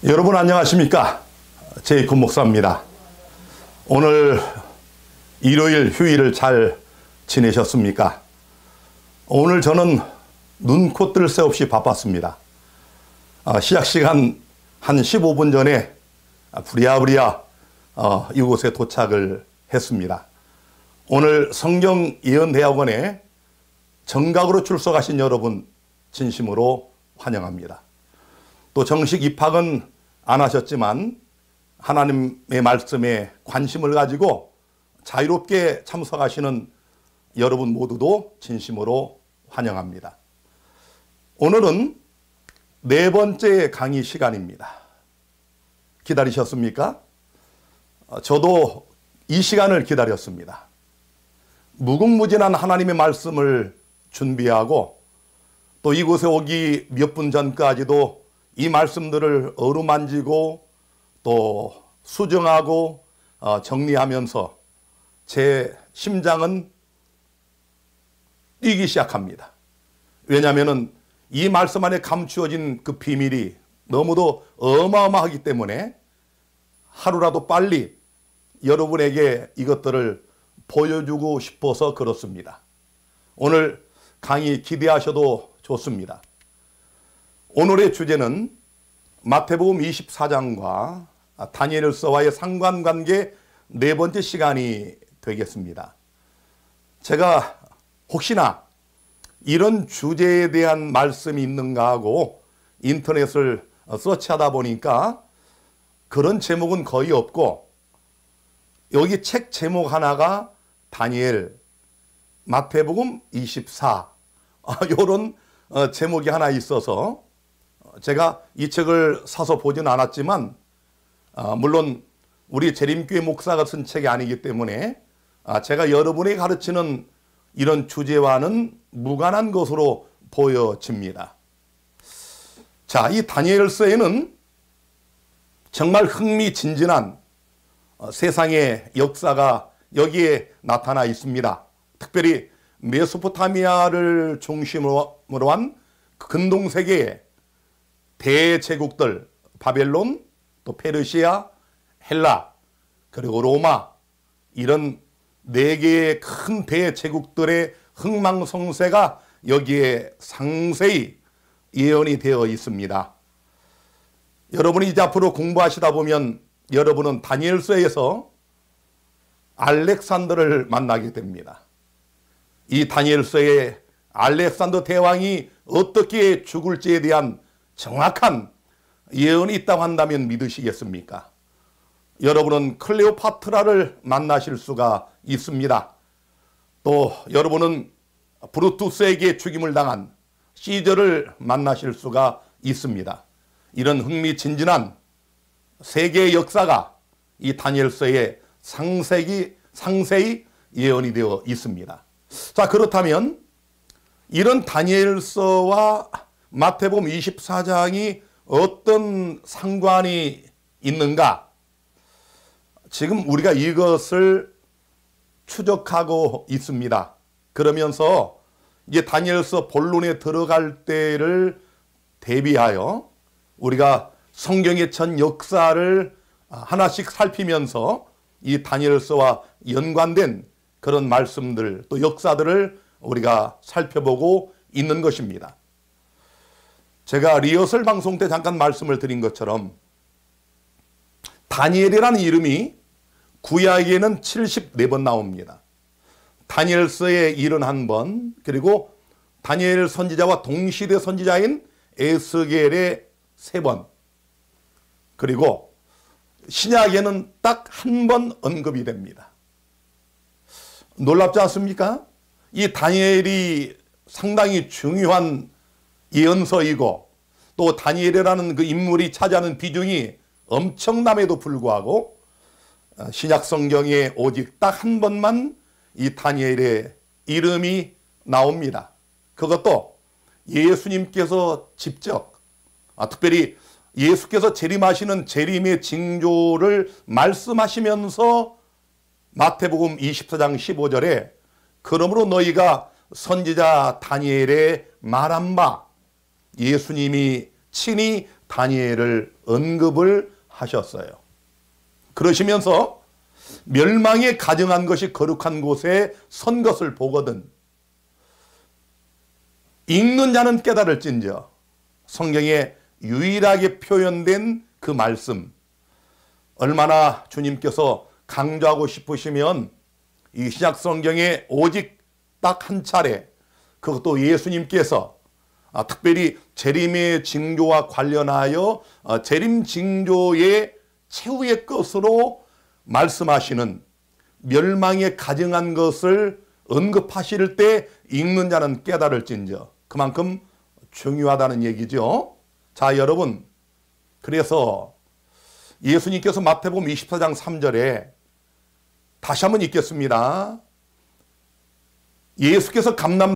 여러분 안녕하십니까? 제이콥 목사입니다. 오늘 일요일 휴일을 잘 지내셨습니까? 오늘 저는 눈코 뜰 새 없이 바빴습니다. 시작 시간 한 15분 전에 부랴부랴 이곳에 도착을 했습니다. 오늘 성경예언대학원에 정각으로 출석하신 여러분 진심으로 환영합니다. 또 정식 입학은 안 하셨지만 하나님의 말씀에 관심을 가지고 자유롭게 참석하시는 여러분 모두도 진심으로 환영합니다. 오늘은 네 번째 강의 시간입니다. 기다리셨습니까? 저도 이 시간을 기다렸습니다. 무궁무진한 하나님의 말씀을 준비하고 또 이곳에 오기 몇 분 전까지도 이 말씀들을 어루만지고 또 수정하고 정리하면서 제 심장은 뛰기 시작합니다. 왜냐하면 이 말씀 안에 감추어진 그 비밀이 너무도 어마어마하기 때문에 하루라도 빨리 여러분에게 이것들을 보여주고 싶어서 그렇습니다. 오늘 강의 기대하셔도 좋습니다. 오늘의 주제는 마태복음 24장과 다니엘서와의 상관관계 네 번째 시간이 되겠습니다. 제가 혹시나 이런 주제에 대한 말씀이 있는가 하고 인터넷을 서치하다 보니까 그런 제목은 거의 없고 여기 책 제목 하나가 다니엘, 마태복음 24 이런 제목이 하나 있어서 제가 이 책을 사서 보진 않았지만 물론 우리 재림교회 목사가 쓴 책이 아니기 때문에 제가 여러분에게 가르치는 이런 주제와는 무관한 것으로 보여집니다. 자, 이 다니엘서에는 정말 흥미진진한 세상의 역사가 여기에 나타나 있습니다. 특별히 메소포타미아를 중심으로 한 근동세계의 대제국들, 바벨론, 또 페르시아, 헬라, 그리고 로마, 이런 네 개의 큰 대제국들의 흥망성쇠가 여기에 상세히 예언이 되어 있습니다. 여러분이 이제 앞으로 공부하시다 보면 여러분은 다니엘서에서 알렉산더를 만나게 됩니다. 이 다니엘서에 알렉산더 대왕이 어떻게 죽을지에 대한 정확한 예언이 있다고 한다면 믿으시겠습니까? 여러분은 클레오파트라를 만나실 수가 있습니다. 또 여러분은 브루투스에게 죽임을 당한 시저를 만나실 수가 있습니다. 이런 흥미진진한 세계의 역사가 이 다니엘서에 상세히 예언이 되어 있습니다. 자, 그렇다면 이런 다니엘서와 마태복음 24장이 어떤 상관이 있는가? 지금 우리가 이것을 추적하고 있습니다. 그러면서 이제 다니엘서 본론에 들어갈 때를 대비하여 우리가 성경의 전 역사를 하나씩 살피면서 이 다니엘서와 연관된 그런 말씀들 또 역사들을 우리가 살펴보고 있는 것입니다. 제가 리허설 방송 때 잠깐 말씀을 드린 것처럼 다니엘이라는 이름이 구약에는 74번 나옵니다. 다니엘서에 71번, 그리고 다니엘 선지자와 동시대 선지자인 에스겔에 3번, 그리고 신약에는 딱 한 번 언급이 됩니다. 놀랍지 않습니까? 이 다니엘이 상당히 중요한 예언서이고 또 다니엘이라는 그 인물이 차지하는 비중이 엄청남에도 불구하고 신약 성경에 오직 딱 한 번만 이 다니엘의 이름이 나옵니다. 그것도 예수님께서 직접 특별히 예수께서 재림하시는 재림의 징조를 말씀하시면서 마태복음 24장 15절에 그러므로 너희가 선지자 다니엘의 말한 바 예수님이 친히 다니엘을 언급을 하셨어요. 그러시면서 멸망에 가증한 것이 거룩한 곳에 선 것을 보거든 읽는 자는 깨달을진저, 성경에 유일하게 표현된 그 말씀, 얼마나 주님께서 강조하고 싶으시면 이 신약 성경에 오직 딱 한 차례, 그것도 예수님께서 특별히 재림의 징조와 관련하여 재림 징조의 최후의 것으로 말씀하시는 멸망에 가증한 것을 언급하실 때 읽는 자는 깨달을진저, 그만큼 중요하다는 얘기죠. 자, 여러분, 그래서 예수님께서 마태복음 24장 3절에 다시 한번 읽겠습니다. 예수께서 감람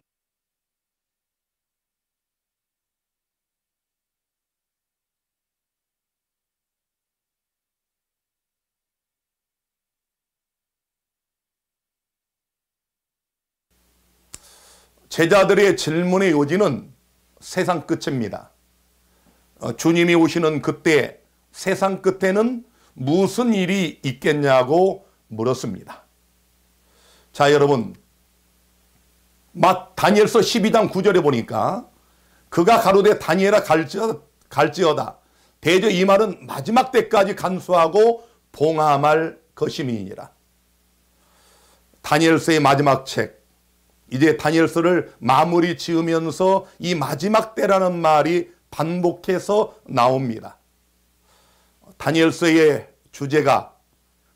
제자들의 질문의 요지는 세상 끝입니다. 주님이 오시는 그때 세상 끝에는 무슨 일이 있겠냐고 물었습니다. 자, 여러분, 다니엘서 12장 9절에 보니까 그가 가로되 다니엘아 갈지어다. 대저 이 말은 마지막 때까지 간수하고 봉함할 것임이니라. 다니엘서의 마지막 책, 이제 다니엘서를 마무리 지으면서 이 마지막 때라는 말이 반복해서 나옵니다. 다니엘서의 주제가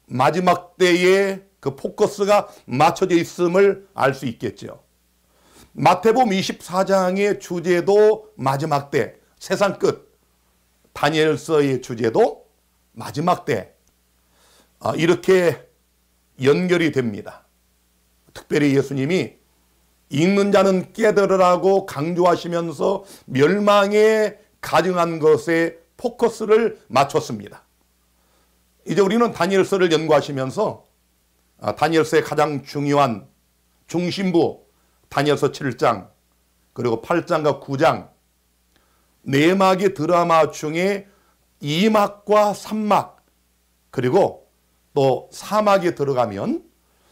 마지막 때에 그 포커스가 맞춰져 있음을 알 수 있겠죠. 마태복음 24장의 주제도 마지막 때, 세상 끝. 다니엘서의 주제도 마지막 때. 이렇게 연결이 됩니다. 특별히 예수님이 읽는 자는 깨달으라고 강조하시면서 멸망에 가증한 것에 포커스를 맞췄습니다. 이제 우리는 다니엘서를 연구하시면서 다니엘서의 가장 중요한 중심부 다니엘서 7장 그리고 8장과 9장 4막의 드라마 중에 2막과 3막 그리고 또 4막에 들어가면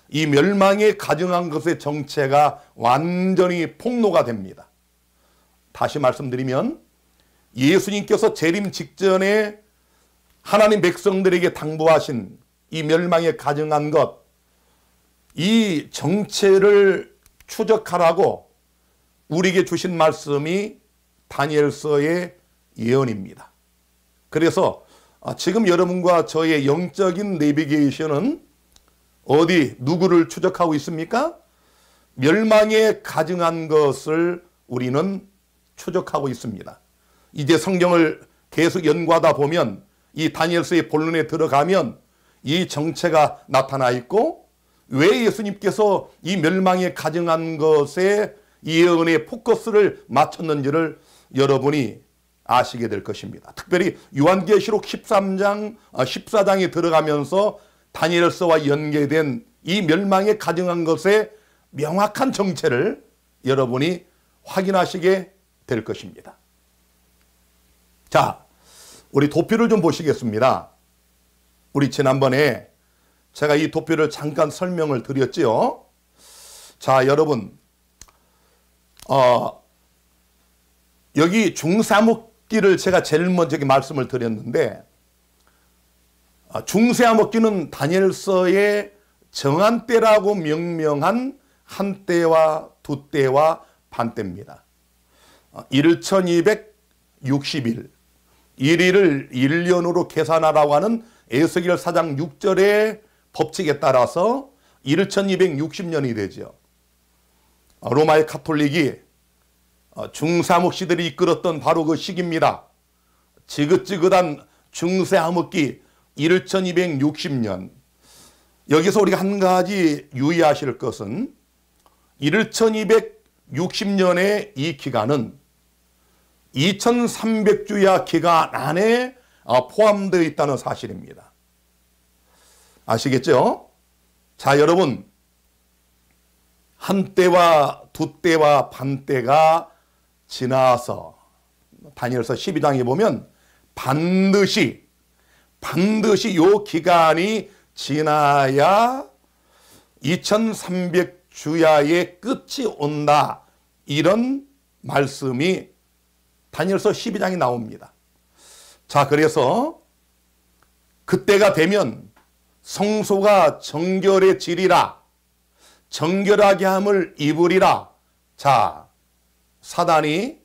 이 멸망에 가증한 것의 정체가 완전히 폭로가 됩니다. 다시 말씀드리면 예수님께서 재림 직전에 하나님 백성들에게 당부하신 이 멸망에 가증한 것, 이 정체를 추적하라고 우리에게 주신 말씀이 다니엘서의 예언입니다. 그래서 지금 여러분과 저의 영적인 내비게이션은 어디 누구를 추적하고 있습니까? 멸망에 가증한 것을 우리는 추적하고 있습니다. 이제 성경을 계속 연구하다 보면 이 다니엘서의 본론에 들어가면 이 정체가 나타나 있고 왜 예수님께서 이 멸망에 가증한 것에 예언의 포커스를 맞췄는지를 여러분이 아시게 될 것입니다. 특별히 요한계시록 13장, 14장에 들어가면서 다니엘서와 연계된 이 멸망에 가증한 것의 명확한 정체를 여러분이 확인하시게 될 것입니다. 자, 우리 도표를 좀 보시겠습니다. 우리 지난번에 제가 이 도표를 잠깐 설명을 드렸죠. 자, 여러분, 여기 중세암흑기를 제가 제일 먼저 말씀을 드렸는데 중세암흑기는 다니엘서의 정한 때라고 명명한 한 때와 두 때와 반 때입니다. 1260일, 1일을 1년으로 계산하라고 하는 에스겔 4장 6절의 법칙에 따라서 1260년이 되죠. 로마의 카톨릭이 중세암흑시들이 이끌었던 바로 그 시기입니다. 지긋지긋한 중세암흑기 1260년. 여기서 우리가 한 가지 유의하실 것은 1260년의 이 기간은 2300주야 기간 안에 포함되어 있다는 사실입니다. 아시겠죠? 자, 여러분, 한 때와 두 때와 반 때가 지나서 다니엘서 12장에 보면 반드시 요 기간이 지나야 2300주야의 끝이 온다. 이런 말씀이 다니엘서 12장에 나옵니다. 자, 그래서 그때가 되면 성소가 정결해지리라. 정결하게 함을 입으리라. 자, 사단이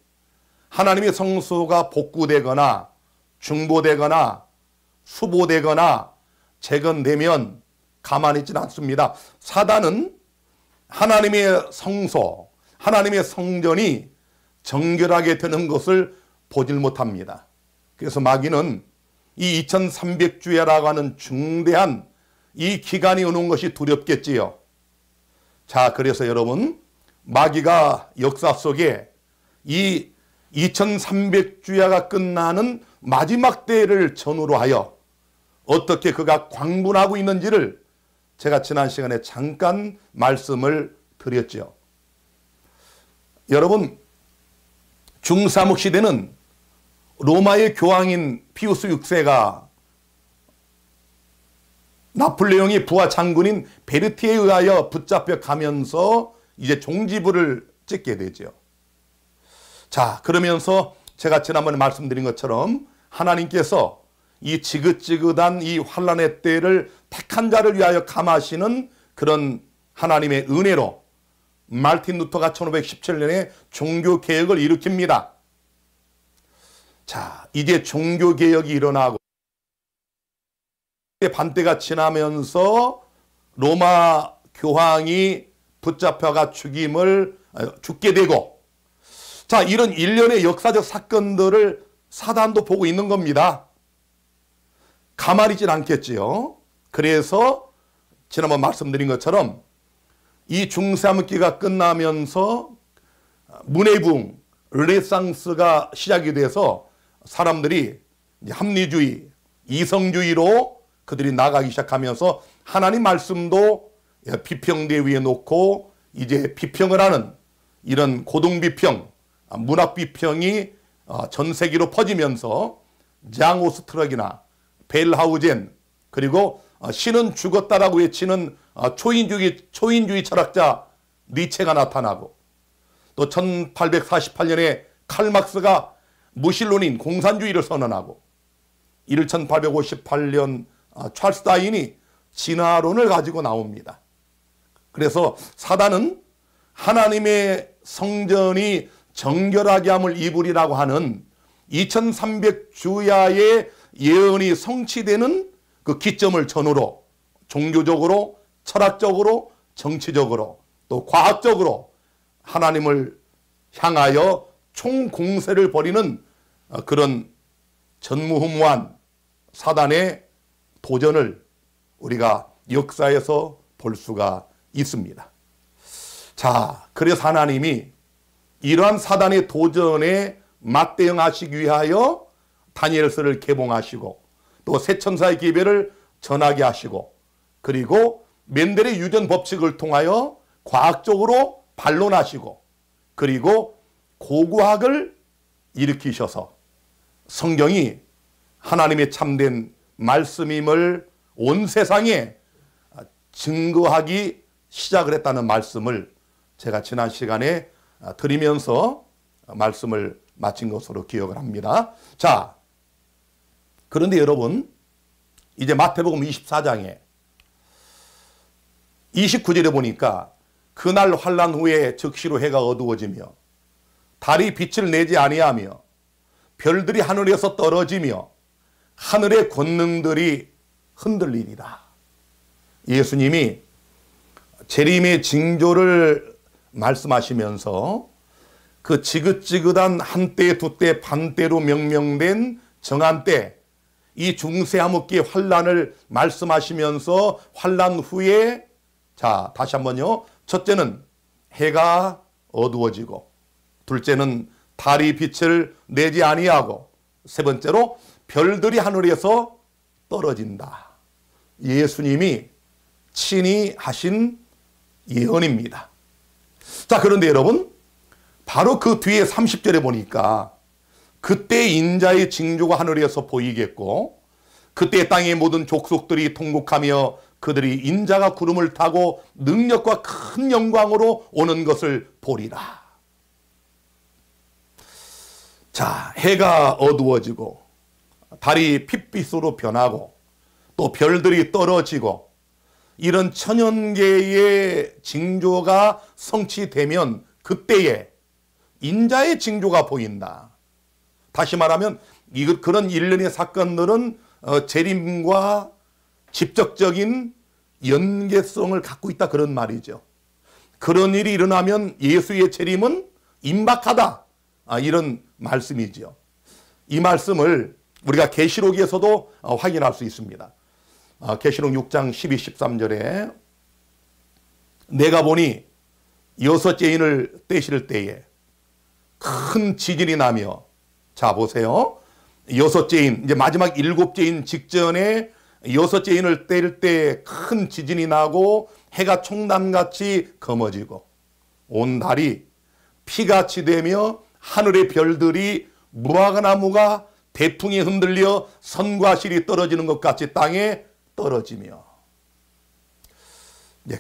하나님의 성소가 복구되거나 중보되거나 수보되거나 재건되면 가만히 있지는 않습니다. 사단은 하나님의 성소, 하나님의 성전이 정결하게 되는 것을 보질 못합니다. 그래서 마귀는 이 2300주야라고 하는 중대한 이 기간이 오는 것이 두렵겠지요. 자, 그래서 여러분, 마귀가 역사 속에 이 2300주야가 끝나는 마지막 때를 전후로 하여 어떻게 그가 광분하고 있는지를 제가 지난 시간에 잠깐 말씀을 드렸죠. 여러분, 중삼국 시대는 로마의 교황인 피우스 6세가 나폴레옹이 부하 장군인 베르티에 의하여 붙잡혀 가면서 이제 종지부를 찍게 되죠. 자, 그러면서 제가 지난번에 말씀드린 것처럼 하나님께서 이 지긋지긋한 이 환란의 때를 택한 자를 위하여 감하시는 그런 하나님의 은혜로 말틴 루터가 1517년에 종교개혁을 일으킵니다. 자, 이제 종교개혁이 일어나고 반때가 지나면서 로마 교황이 붙잡혀가 죽게 되고, 자, 이런 일련의 역사적 사건들을 사단도 보고 있는 겁니다. 가만히 있진 않겠지요. 그래서 지난번 말씀드린 것처럼 이 중삼기가 끝나면서 문해부흥, 르네상스가 시작이 돼서 사람들이 합리주의, 이성주의로 그들이 나가기 시작하면서 하나님 말씀도 비평대 위에 놓고 이제 비평을 하는 이런 고등비평, 문학비평이 전 세계로 퍼지면서 장 오스트럭이나 벨하우젠, 그리고 신은 죽었다라고 외치는 초인주의 철학자 니체가 나타나고, 또 1848년에 칼막스가 무신론인 공산주의를 선언하고, 이를 1858년 찰스 다윈이 진화론을 가지고 나옵니다. 그래서 사단은 하나님의 성전이 정결하게 함을 입으리라고 하는 2300주야의 예언이 성취되는 그 기점을 전후로 종교적으로, 철학적으로, 정치적으로, 또 과학적으로 하나님을 향하여 총공세를 벌이는 그런 전무후무한 사단의 도전을 우리가 역사에서 볼 수가 있습니다. 자, 그래서 하나님이 이러한 사단의 도전에 맞대응하시기 위하여 다니엘서를 개봉하시고, 또 새천사의 기별을 전하게 하시고, 그리고 멘델의 유전 법칙을 통하여 과학적으로 반론하시고, 그리고 고고학을 일으키셔서 성경이 하나님의 참된 말씀임을 온 세상에 증거하기 시작을 했다는 말씀을 제가 지난 시간에 드리면서 말씀을 마친 것으로 기억을 합니다. 자, 그런데 여러분, 이제 마태복음 24장에 29절에 보니까 그날 환란 후에 즉시로 해가 어두워지며 달이 빛을 내지 아니하며 별들이 하늘에서 떨어지며 하늘의 권능들이 흔들리리라. 예수님이 재림의 징조를 말씀하시면서 그 지긋지긋한 한때, 두때, 반때로 명명된 정한 때, 이 중세암흑기의 환란을 말씀하시면서 환란 후에, 자, 다시 한번요. 첫째는 해가 어두워지고, 둘째는 달이 빛을 내지 아니하고, 세 번째로 별들이 하늘에서 떨어진다. 예수님이 친히 하신 예언입니다. 자, 그런데 여러분, 바로 그 뒤에 30절에 보니까 그때 인자의 징조가 하늘에서 보이겠고 그때 땅의 모든 족속들이 통곡하며 그들이 인자가 구름을 타고 능력과 큰 영광으로 오는 것을 보리라. 자, 해가 어두워지고 달이 핏빛으로 변하고 또 별들이 떨어지고 이런 천연계의 징조가 성취되면 그때에 인자의 징조가 보인다. 다시 말하면 그런 일련의 사건들은 재림과 직접적인 연계성을 갖고 있다, 그런 말이죠. 그런 일이 일어나면 예수의 재림은 임박하다, 이런 말씀이죠. 이 말씀을 우리가 계시록에서도 확인할 수 있습니다. 계시록 6장 12, 13절에 내가 보니 여섯째 인을 떼실 때에 큰 지진이 나며, 자 보세요. 여섯째 인, 이제 마지막 일곱째 인 직전에 여섯째 인을 뗄 때 큰 지진이 나고 해가 총남같이 검어지고 온 달이 피같이 되며 하늘의 별들이 무화과나무가 대풍에 흔들려 선과 실이 떨어지는 것 같이 땅에 떨어지며.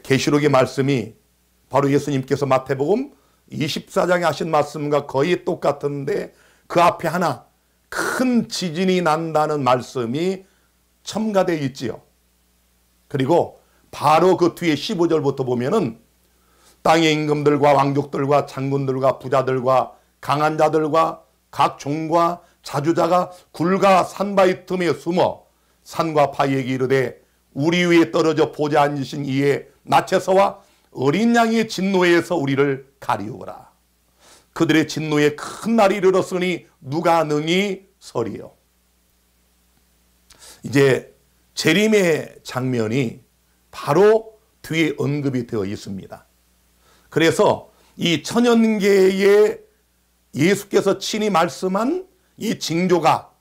계시록의 말씀이 바로 예수님께서 마태복음 24장에 하신 말씀과 거의 똑같은데 그 앞에 하나 큰 지진이 난다는 말씀이 첨가되어 있지요. 그리고 바로 그 뒤에 15절부터 보면은 땅의 임금들과 왕족들과 장군들과 부자들과 강한 자들과 각 종과 자주자가 굴과 산바위 틈에 숨어 산과 바위에게 이르되 우리 위에 떨어져 보좌 앉으신 이의 나체서와 어린 양의 진노에서 우리를 가리우라. 그들의 진노에 큰 날이 이르렀으니 누가 능히 서리요. 이제 재림의 장면이 바로 뒤에 언급이 되어 있습니다. 그래서 이 천연계에 예수께서 친히 말씀한 이 징조가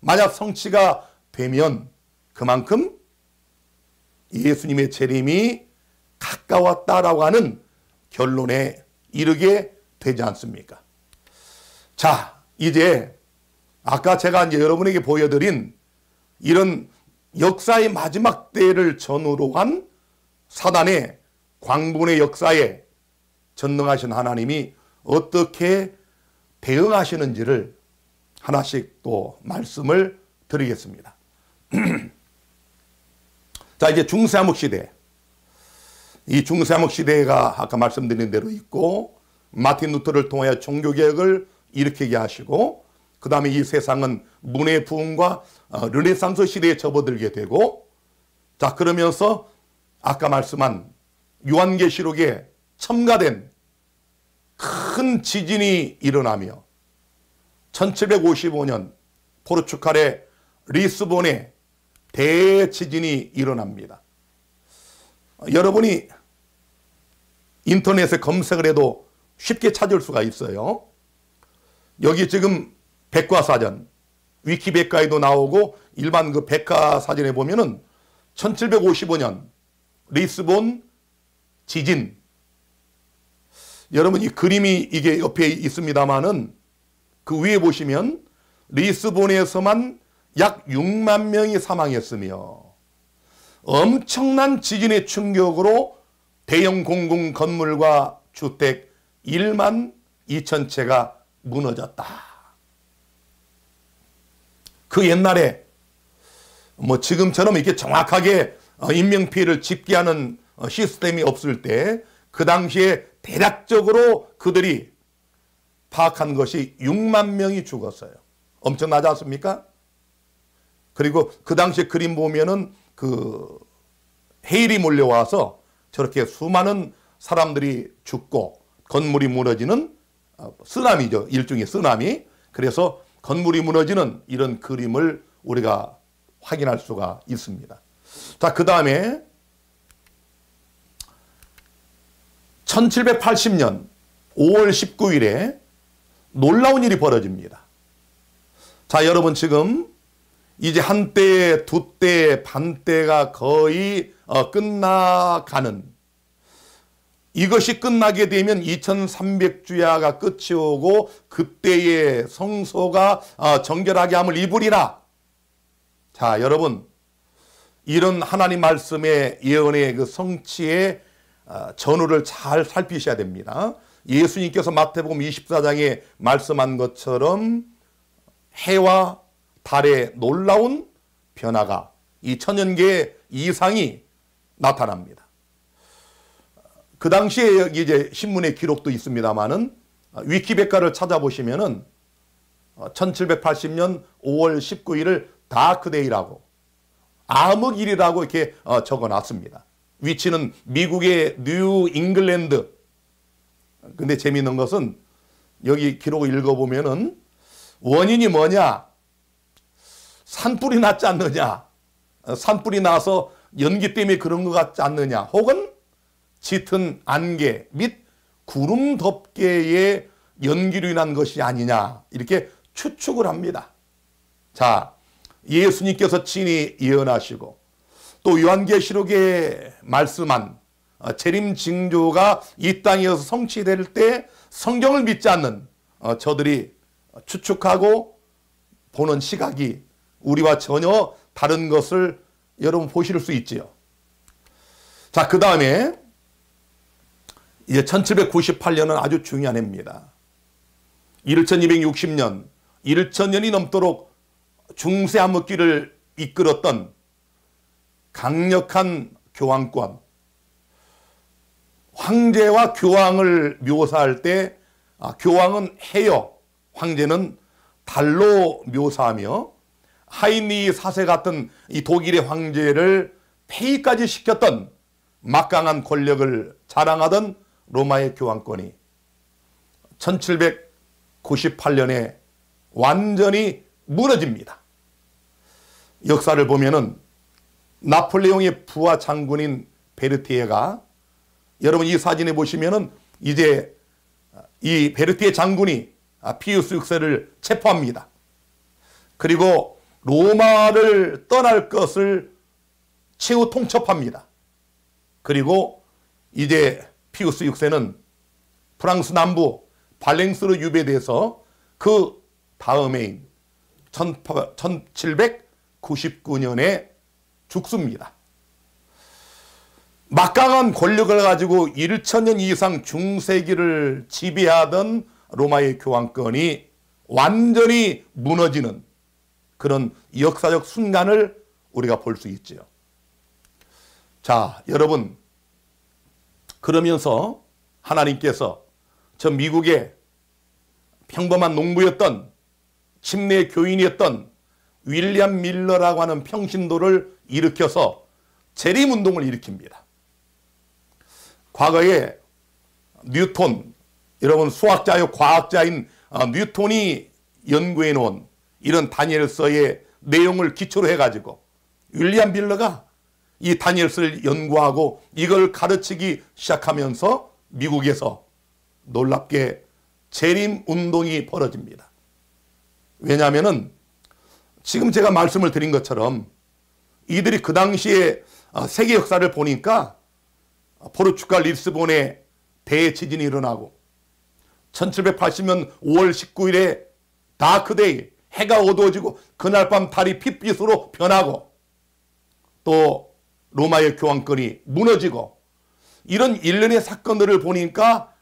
만약 성취가 되면 그만큼 예수님의 재림이 가까웠다라고 하는 결론에 이르게 되지 않습니까? 자, 이제 아까 제가 이제 여러분에게 보여드린 이런 역사의 마지막 때를 전후로 한 사단의 광분의 역사에 전능하신 하나님이 어떻게 대응하시는지를 하나씩 또 말씀을 드리겠습니다. 자, 이제 중세암흑 시대. 이 중세암흑 시대가 아까 말씀드린 대로 있고 마틴 루터를 통하여 종교개혁을 일으키게 하시고 그 다음에 이 세상은 문의 부흥과 르네상스 시대에 접어들게 되고, 자 그러면서 아까 말씀한 요한계시록에 첨가된 큰 지진이 일어나며 1755년 포르투갈의 리스본에 대지진이 일어납니다. 여러분이 인터넷에 검색을 해도 쉽게 찾을 수가 있어요. 여기 지금 백과사전, 위키백과에도 나오고 일반 그 백과사전에 보면은 1755년 리스본 지진. 여러분 이 그림이 이게 옆에 있습니다만은 그 위에 보시면 리스본에서만 약 6만 명이 사망했으며 엄청난 지진의 충격으로 대형 공공 건물과 주택 1만 2천 채가 무너졌다. 그 옛날에 뭐 지금처럼 이렇게 정확하게 인명피해를 집계하는 시스템이 없을 때 그 당시에 대략적으로 그들이 파악한 것이 6만 명이 죽었어요. 엄청나지 않습니까? 그리고 그 당시에 그림 보면은 그 해일이 몰려와서 저렇게 수많은 사람들이 죽고 건물이 무너지는 쓰나미죠. 일종의 쓰나미. 그래서 건물이 무너지는 이런 그림을 우리가 확인할 수가 있습니다. 자, 그 다음에 1780년 5월 19일에 놀라운 일이 벌어집니다. 자, 여러분 지금 이제 한때, 두때, 반때가 거의 끝나가는 이것이 끝나게 되면 2300주야가 끝이 오고 그때의 성소가 정결하게 함을 입으리라. 자, 여러분, 이런 하나님 말씀의 예언의 그 성취의 전후를 잘 살피셔야 됩니다. 예수님께서 마태복음 24장에 말씀한 것처럼 해와 달의 놀라운 변화가 이 천연계 이상이 나타납니다. 그 당시에 여기 이제 신문의 기록도 있습니다만은 위키백과를 찾아보시면은 1780년 5월 19일을 다크데이라고 암흑일이라고 이렇게 적어놨습니다. 위치는 미국의 뉴 잉글랜드. 근데 재미있는 것은 여기 기록을 읽어보면은 원인이 뭐냐? 산불이 났지 않느냐? 산불이 나서 연기 때문에 그런 것 같지 않느냐? 혹은 짙은 안개 및 구름 덮개의 연기로 인한 것이 아니냐? 이렇게 추측을 합니다. 자, 예수님께서 친히 예언하시고 또 요한계시록에 말씀한 재림 징조가 이 땅에서 성취될 때 성경을 믿지 않는 저들이 추측하고 보는 시각이 우리와 전혀 다른 것을 여러분 보실 수 있지요. 자, 그 다음에 이제 1798년은 아주 중요한 해입니다. 1260년, 1000년이 넘도록 중세 암흑기를 이끌었던 강력한 교황권, 황제와 교황을 묘사할 때 교황은 해여, 황제는 달로 묘사하며 하인리 4세 같은 이 독일의 황제를 폐위까지 시켰던 막강한 권력을 자랑하던 로마의 교황권이 1798년에 완전히 무너집니다. 역사를 보면은 나폴레옹의 부하 장군인 베르티에가, 여러분 이 사진에 보시면은 이제 이 베르티에 장군이 피우스 6세를 체포합니다. 그리고 로마를 떠날 것을 최후 통첩합니다. 그리고 이제 피우스 6세는 프랑스 남부 발랭스로 유배돼서 그 다음해인 1799년에 죽습니다. 막강한 권력을 가지고 1000년 이상 중세기를 지배하던 로마의 교황권이 완전히 무너지는 그런 역사적 순간을 우리가 볼 수 있죠. 자, 여러분, 그러면서 하나님께서 저 미국의 평범한 농부였던 침례 교인이었던 윌리엄 밀러라고 하는 평신도를 일으켜서 재림운동을 일으킵니다. 과거에 뉴턴, 여러분 수학자요 과학자인 뉴턴이 연구해 놓은 이런 다니엘서의 내용을 기초로 해가지고 윌리엄 밀러가 이 다니엘서를 연구하고 이걸 가르치기 시작하면서 미국에서 놀랍게 재림운동이 벌어집니다. 왜냐하면은 지금 제가 말씀을 드린 것처럼 이들이 그 당시에 세계 역사를 보니까 포르투갈 리스본에 대지진이 일어나고 1780년 5월 19일에 다크데이, 해가 어두워지고 그날 밤 달이 핏빛으로 변하고 또 로마의 교황권이 무너지고 이런 일련의 사건들을 보니까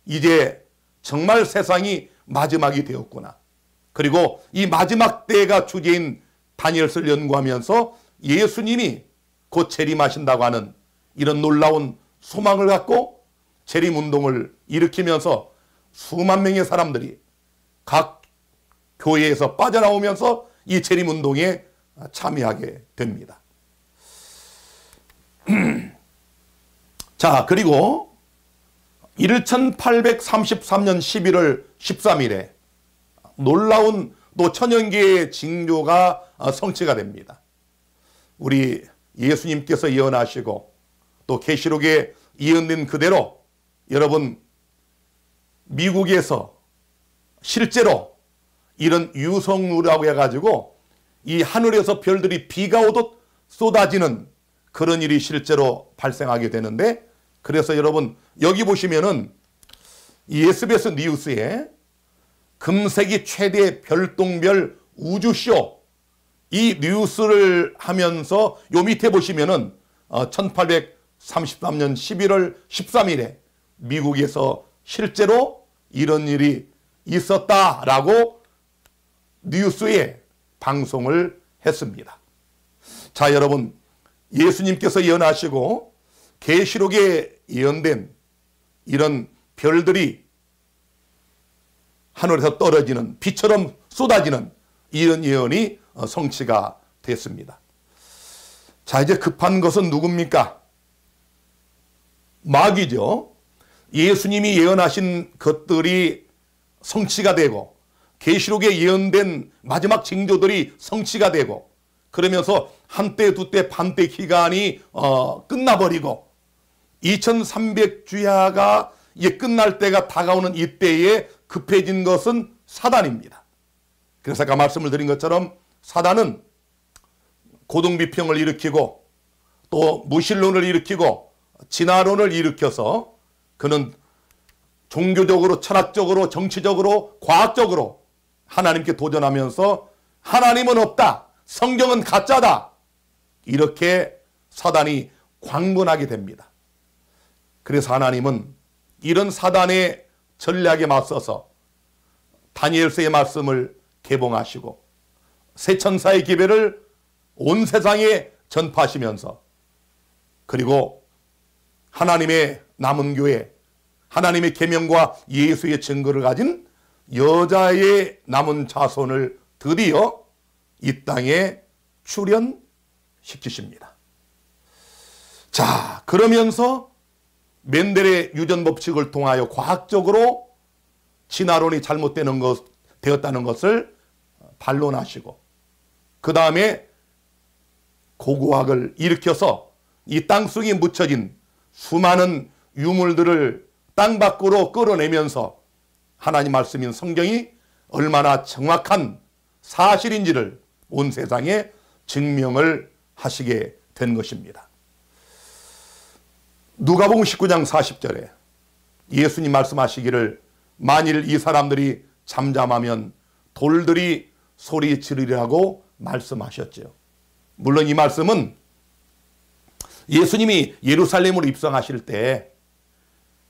이제 정말 세상이 마지막이 되었구나. 그리고 이 마지막 때가 주제인 다니엘서를 연구하면서 예수님이 곧 재림하신다고 하는 이런 놀라운 소망을 갖고 재림운동을 일으키면서 수만 명의 사람들이 각 교회에서 빠져나오면서 이 재림운동에 참여하게 됩니다. 자, 그리고 1833년 11월 13일에 놀라운 또 천연계의 징조가 성취가 됩니다. 우리 예수님께서 예언하시고 또 계시록에 예언된 그대로 여러분 미국에서 실제로 이런 유성우라고 해가지고 이 하늘에서 별들이 비가 오듯 쏟아지는 그런 일이 실제로 발생하게 되는데 그래서 여러분 여기 보시면은 이 SBS 뉴스에 금세기 최대 별똥별 우주쇼 이 뉴스를 하면서 요 밑에 보시면은 1833년 11월 13일에 미국에서 실제로 이런 일이 있었다라고 뉴스에 방송을 했습니다. 자, 여러분, 예수님께서 예언하시고 계시록에 예언된 이런 별들이 하늘에서 떨어지는 비처럼 쏟아지는 이런 예언이 성취가 됐습니다. 자, 이제 급한 것은 누굽니까? 마귀죠. 예수님이 예언하신 것들이 성취가 되고 계시록에 예언된 마지막 징조들이 성취가 되고 그러면서 한때 두때 반때 기간이 끝나버리고 2300주야가 이제 끝날 때가 다가오는 이때에 급해진 것은 사단입니다. 그래서 아까 말씀을 드린 것처럼 사단은 고등비평을 일으키고 또 무신론을 일으키고 진화론을 일으켜서 그는 종교적으로 철학적으로 정치적으로 과학적으로 하나님께 도전하면서 하나님은 없다, 성경은 가짜다, 이렇게 사단이 광분하게 됩니다. 그래서 하나님은 이런 사단의 전략에 맞서서 다니엘서의 말씀을 개봉하시고 새 천사의 기별을 온 세상에 전파하시면서 그리고 하나님의 남은 교회, 하나님의 계명과 예수의 증거를 가진 여자의 남은 자손을 드디어 이 땅에 출현시키십니다. 자, 그러면서 멘델의 유전 법칙을 통하여 과학적으로 진화론이 되었다는 것을 반론하시고 그 다음에 고고학을 일으켜서 이 땅속에 묻혀진 수많은 유물들을 땅 밖으로 끌어내면서 하나님 말씀인 성경이 얼마나 정확한 사실인지를 온 세상에 증명을 하시게 된 것입니다. 누가복음 19장 40절에 예수님 말씀하시기를 만일 이 사람들이 잠잠하면 돌들이 소리 지르리라고 말씀하셨죠. 물론 이 말씀은 예수님이 예루살렘으로 입성하실 때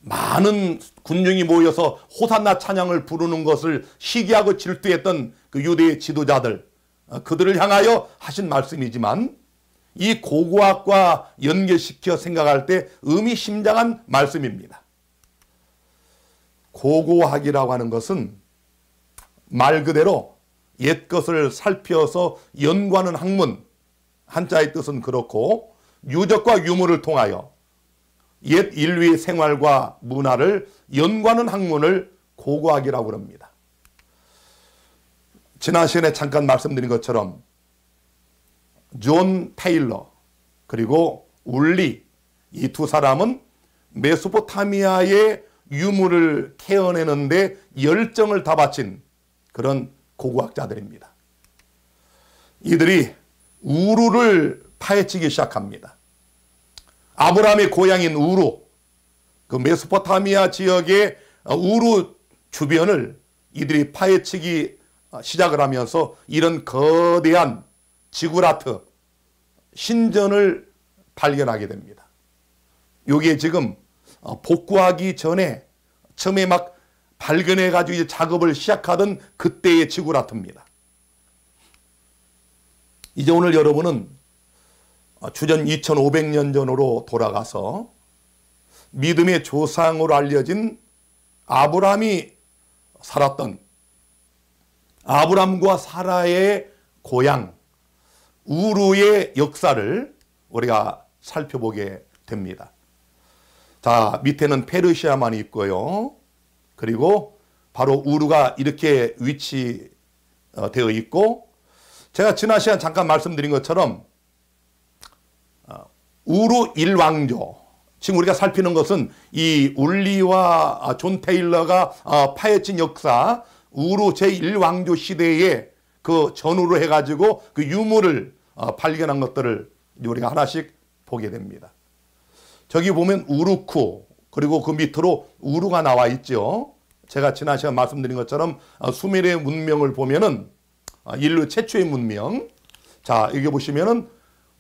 많은 군중이 모여서 호산나 찬양을 부르는 것을 시기하고 질투했던 그 유대의 지도자들, 그들을 향하여 하신 말씀이지만 이 고고학과 연결시켜 생각할 때 의미심장한 말씀입니다. 고고학이라고 하는 것은 말 그대로 옛 것을 살펴서 연구하는 학문, 한자의 뜻은 그렇고 유적과 유물을 통하여 옛 인류의 생활과 문화를 연구하는 학문을 고고학이라고 합니다. 지난 시간에 잠깐 말씀드린 것처럼 존 테일러 그리고 울리, 이 두 사람은 메소포타미아의 유물을 캐어내는데 열정을 다 바친 그런 고고학자들입니다. 이들이 우루를 파헤치기 시작합니다. 아브라함의 고향인 우루, 그 메소포타미아 지역의 우루 주변을 이들이 파헤치기 시작을 하면서 이런 거대한 지구라트, 신전을 발견하게 됩니다. 이게 지금 복구하기 전에 처음에 막 발견해가지고 작업을 시작하던 그때의 지구라트입니다. 이제 오늘 여러분은 주전 2500년 전으로 돌아가서 믿음의 조상으로 알려진 아브라함이 살았던 아브라함과 사라의 고향 우루의 역사를 우리가 살펴보게 됩니다. 자, 밑에는 페르시아만 있고요. 그리고 바로 우루가 이렇게 위치되어 있고, 제가 지난 시간 잠깐 말씀드린 것처럼 우루 일왕조, 지금 우리가 살피는 것은 이 울리와 존 테일러가 파헤친 역사, 우루 제1왕조 시대에 그 전후로 해가지고 그 유물을 발견한 것들을 우리가 하나씩 보게 됩니다. 저기 보면 우르쿠, 그리고 그 밑으로 우루가 나와 있죠. 제가 지난 시간 말씀드린 것처럼 수메르의 문명을 보면은 인류 최초의 문명. 자, 여기 보시면은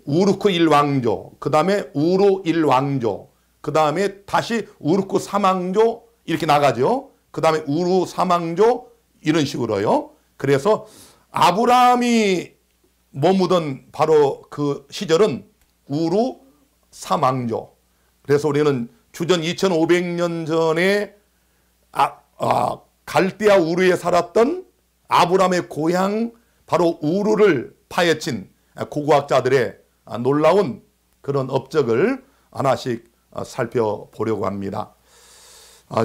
우르쿠 1왕조, 그 다음에 우루 1왕조, 그 다음에 다시 우르쿠 3왕조 이렇게 나가죠. 그 다음에 우루 3왕조 이런 식으로요. 그래서 아브라함이 머무던 바로 그 시절은 우루 3왕조. 그래서 우리는 주전 2500년 전에 갈대아 우르에 살았던 아브라함의 고향 바로 우르를 파헤친 고고학자들의 놀라운 그런 업적을 하나씩 살펴보려고 합니다.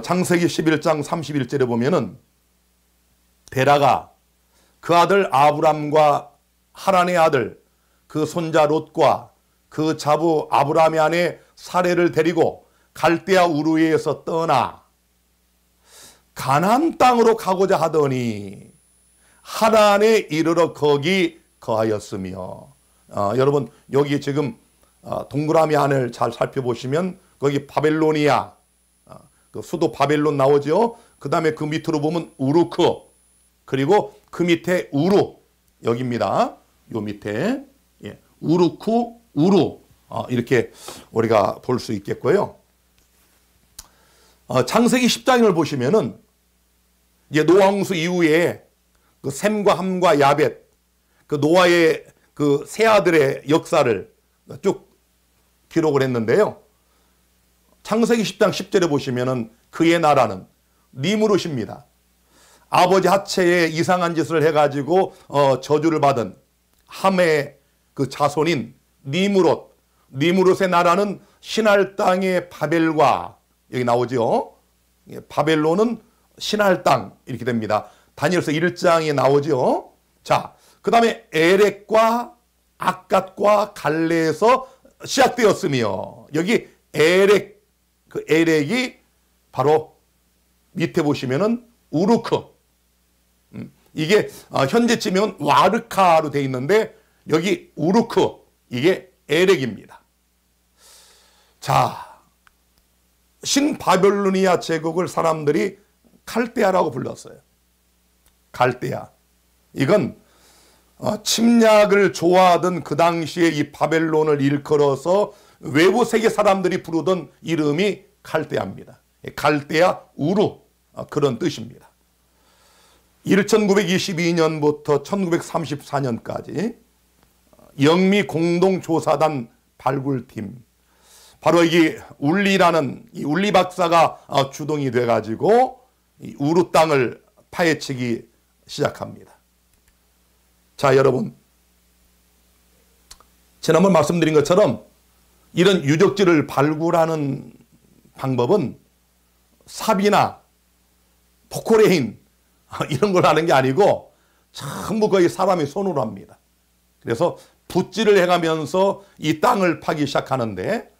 창세기 11장 31절에 보면은 데라가 그 아들 아브람과 하란의 아들 그 손자 롯과 그 자부 아브라함의 아내 사레를 데리고 갈대아 우르에서 떠나 가나안 땅으로 가고자 하더니 하란에 이르러 거기 거하였으며, 여러분 여기 지금 동그라미 안을 잘 살펴보시면 거기 바벨로니아, 그 수도 바벨론 나오죠. 그 다음에 그 밑으로 보면 우르크, 그리고 그 밑에 우루, 여기입니다. 요 밑에 우르크, 우루, 이렇게 우리가 볼 수 있겠고요. 창세기 10장을 보시면은 이제 노아홍수 이후에 그 셈과 함과 야벳, 그 노아의 그 세 아들의 역사를 쭉 기록을 했는데요. 창세기 10장 10절에 보시면은 그의 나라는 니무롯입니다. 아버지 하체에 이상한 짓을 해가지고 저주를 받은 함의 그 자손인 니무롯. 니무롯의 나라는 신할 땅의 바벨과, 여기 나오죠. 바벨론은 신할 땅 이렇게 됩니다. 다니엘서 1장에 나오죠. 자, 그 다음에 에렉과 악갓과 갈레에서 시작되었으며, 여기 에렉, 그 에렉이 바로 밑에 보시면은 우르크, 이게 현재 치면 와르카로 되어 있는데 여기 우르크, 이게 에렉입니다. 자, 신바벨로니아 제국을 사람들이 칼데아라고 불렀어요. 갈대아. 이건 침략을 좋아하던 그 당시에 이 바벨론을 일컬어서 외부 세계 사람들이 부르던 이름이 칼데아입니다. 갈대아 우루, 그런 뜻입니다. 1922년부터 1934년까지 영미 공동조사단 발굴팀, 바로 이 울리라는 이 울리 박사가 주동이 돼가지고 이 우루 땅을 파헤치기 시작합니다. 자, 여러분, 지난번 말씀드린 것처럼 이런 유적지를 발굴하는 방법은 삽이나 포크레인 이런 걸 하는 게 아니고 전부 거의 사람이 손으로 합니다. 그래서 붓질을 해가면서 이 땅을 파기 시작하는데,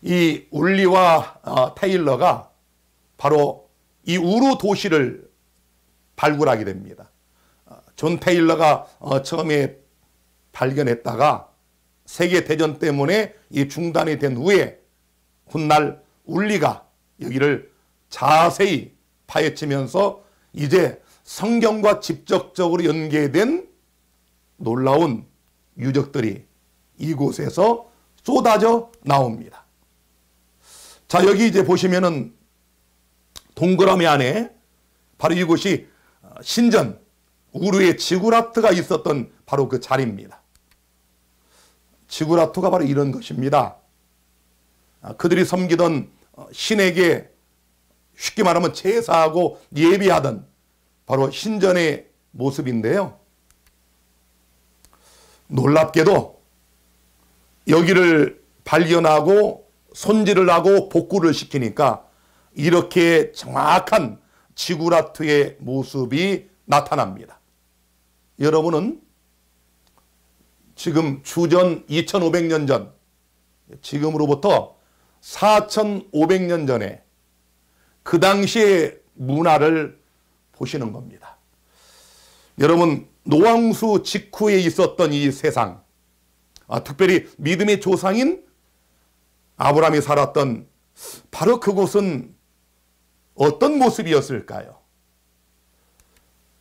이 울리와 테일러가 바로 이 우루 도시를 발굴하게 됩니다. 존 테일러가 처음에 발견했다가 세계대전 때문에 이 중단이 된 후에 훗날 울리가 여기를 자세히 파헤치면서 이제 성경과 직접적으로 연계된 놀라운 유적들이 이곳에서 쏟아져 나옵니다. 자, 여기 이제 보시면은 동그라미 안에 바로 이곳이 신전 우르의 지구라트가 있었던 바로 그 자리입니다. 지구라트가 바로 이런 것입니다. 그들이 섬기던 신에게 쉽게 말하면 제사하고 예비하던 바로 신전의 모습인데요. 놀랍게도 여기를 발견하고 손질을 하고 복구를 시키니까 이렇게 정확한 지구라트의 모습이 나타납니다. 여러분은 지금 주전 2500년 전, 지금으로부터 4500년 전에 그 당시의 문화를 보시는 겁니다. 여러분, 노아홍수 직후에 있었던 이 세상, 특별히 믿음의 조상인 아브라함이 살았던 바로 그곳은 어떤 모습이었을까요?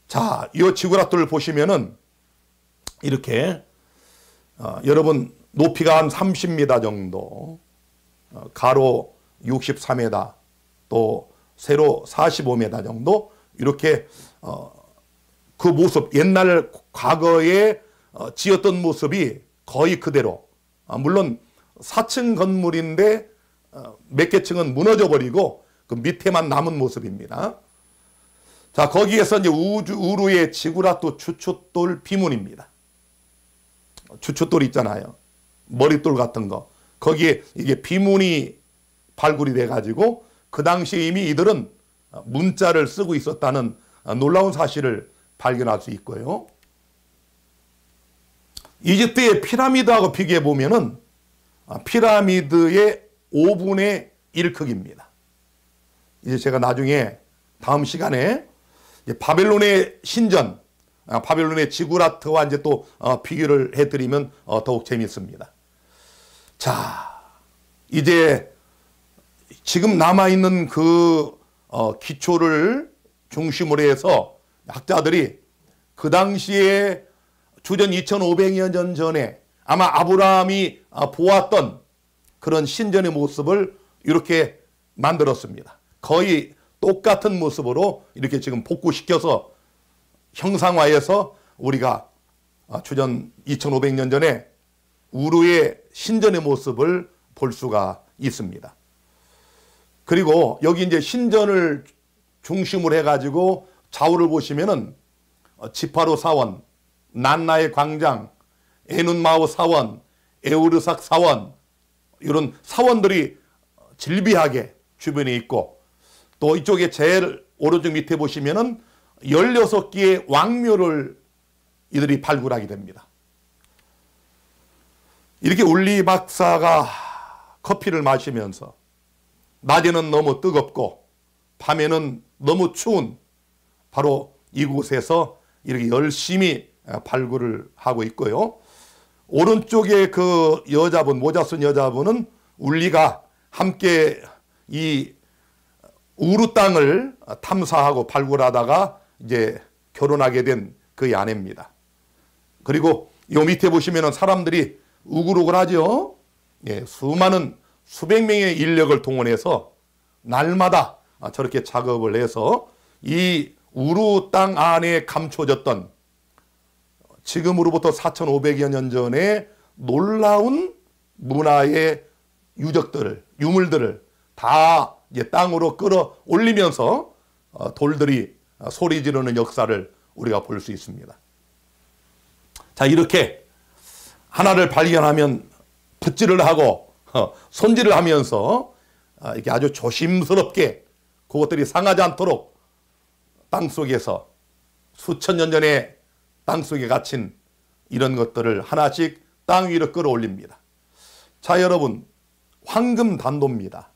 자, 이 지구라토를 보시면은 이렇게 여러분 높이가 한 30m 정도, 가로 63m, 또 세로 45m 정도 이렇게 그 모습, 옛날 과거에 지었던 모습이 거의 그대로, 물론 4층 건물인데 몇 개 층은 무너져 버리고 그 밑에만 남은 모습입니다. 자, 거기에서 이제 우루의 지구라토 추춧돌 비문입니다. 추춧돌 있잖아요. 머릿돌 같은 거. 거기에 이게 비문이 발굴이 돼가지고 그 당시에 이미 이들은 문자를 쓰고 있었다는 놀라운 사실을 발견할 수 있고요. 이집트의 피라미드하고 비교해 보면은 피라미드의 5분의 1 크기입니다. 이제 제가 나중에 다음 시간에 바벨론의 신전, 바벨론의 지구라트와 이제 또 비교를 해드리면 더욱 재미있습니다. 자, 이제 지금 남아있는 그 기초를 중심으로 해서 학자들이 그 당시에 주전 2500여 년 전에 아마 아브라함이 보았던 그런 신전의 모습을 이렇게 만들었습니다. 거의 똑같은 모습으로 이렇게 지금 복구시켜서 형상화해서 우리가 주전 2500년 전에 우루의 신전의 모습을 볼 수가 있습니다. 그리고 여기 이제 신전을 중심으로 해가지고 좌우를 보시면은 지파로 사원, 난나의 광장, 에눈마오 사원, 에우르삭 사원, 이런 사원들이 질비하게 주변에 있고, 또 이쪽에 제일 오른쪽 밑에 보시면은 16개의 왕묘를 이들이 발굴하게 됩니다. 이렇게 울리 박사가 커피를 마시면서 낮에는 너무 뜨겁고 밤에는 너무 추운 바로 이곳에서 이렇게 열심히 발굴을 하고 있고요. 오른쪽에 그 여자분, 모자 쓴 여자분은 울리가 함께 이 우루 땅을 탐사하고 발굴하다가 이제 결혼하게 된 그의 아내입니다. 그리고 요 밑에 보시면은 사람들이 우글우글하죠. 예, 수많은 수백 명의 인력을 동원해서 날마다 저렇게 작업을 해서 이 우루 땅 안에 감춰졌던 지금으로부터 4500여 년 전에 놀라운 문화의 유물들을 다 이제 땅으로 끌어올리면서 돌들이 소리 지르는 역사를 우리가 볼 수 있습니다. 자, 이렇게 하나를 발견하면 붓질을 하고 손질을 하면서 이렇게 아주 조심스럽게 그것들이 상하지 않도록 땅속에서 수천 년 전에 땅속에 갇힌 이런 것들을 하나씩 땅 위로 끌어올립니다. 자, 여러분, 황금 단도입니다.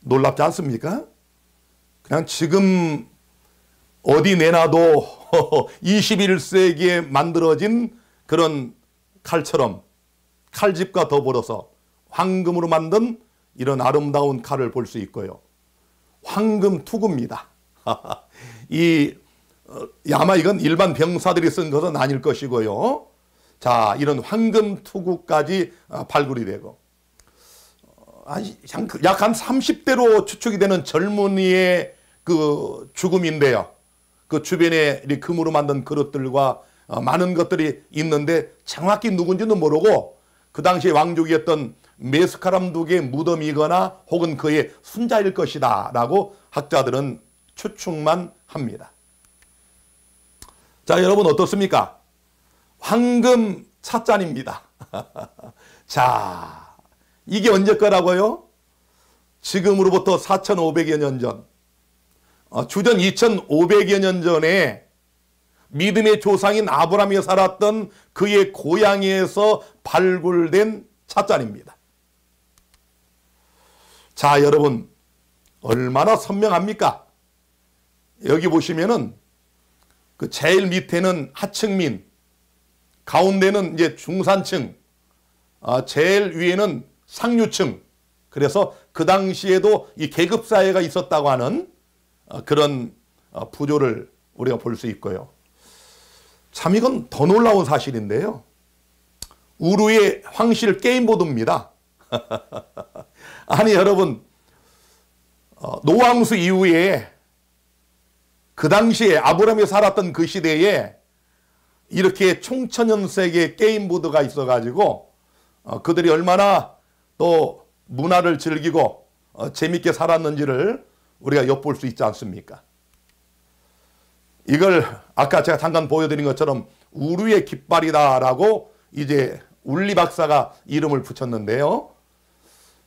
놀랍지 않습니까? 그냥 지금 어디 내놔도 21세기에 만들어진 그런 칼처럼 칼집과 더불어서 황금으로 만든 이런 아름다운 칼을 볼 수 있고요. 황금 투구입니다. 아마 이건 일반 병사들이 쓴 것은 아닐 것이고요. 자, 이런 황금 투구까지 발굴이 되고, 약 한 30대로 추측이 되는 젊은이의 그 죽음인데요. 그 주변에 금으로 만든 그릇들과 많은 것들이 있는데 정확히 누군지는 모르고 그 당시에 왕족이었던 메스카람둑의 무덤이거나 혹은 그의 순자일 것이다 라고 학자들은 추측만 합니다. 자, 여러분 어떻습니까? 황금 찻잔입니다. 자, 이게 언제 거라고요? 지금으로부터 4500여 년 전, 주전 2500여 년 전에 믿음의 조상인 아브라함이 살았던 그의 고향에서 발굴된 찻잔입니다. 자, 여러분 얼마나 선명합니까? 여기 보시면은 그 제일 밑에는 하층민, 가운데는 이제 중산층, 제일 위에는 상류층, 그래서 그 당시에도 이 계급사회가 있었다고 하는 그런 부조를 우리가 볼 수 있고요. 참 이건 더 놀라운 사실인데요. 우루의 황실 게임보드입니다. 아니 여러분, 노왕수 이후에 그 당시에 아브라함이 살았던 그 시대에 이렇게 총천연색의 게임보드가 있어가지고 그들이 얼마나 또 문화를 즐기고 재밌게 살았는지를 우리가 엿볼 수 있지 않습니까? 이걸 아까 제가 잠깐 보여드린 것처럼 우루의 깃발이다라고 이제 울리 박사가 이름을 붙였는데요.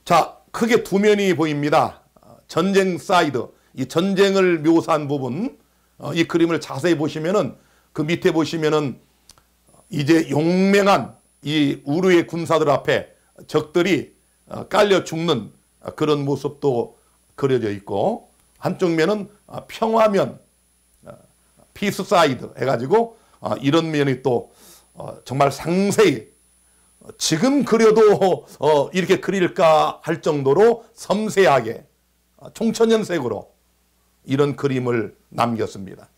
자, 크게 두 면이 보입니다. 전쟁 사이드, 이 전쟁을 묘사한 부분, 이 그림을 자세히 보시면은 그 밑에 보시면은 이제 용맹한 이 우루의 군사들 앞에 적들이 깔려 죽는 그런 모습도 그려져 있고, 한쪽 면은 평화면, 피스 사이드 해가지고 이런 면이 또 정말 상세히 지금 그려도 이렇게 그릴까 할 정도로 섬세하게 총천연색으로 이런 그림을 남겼습니다.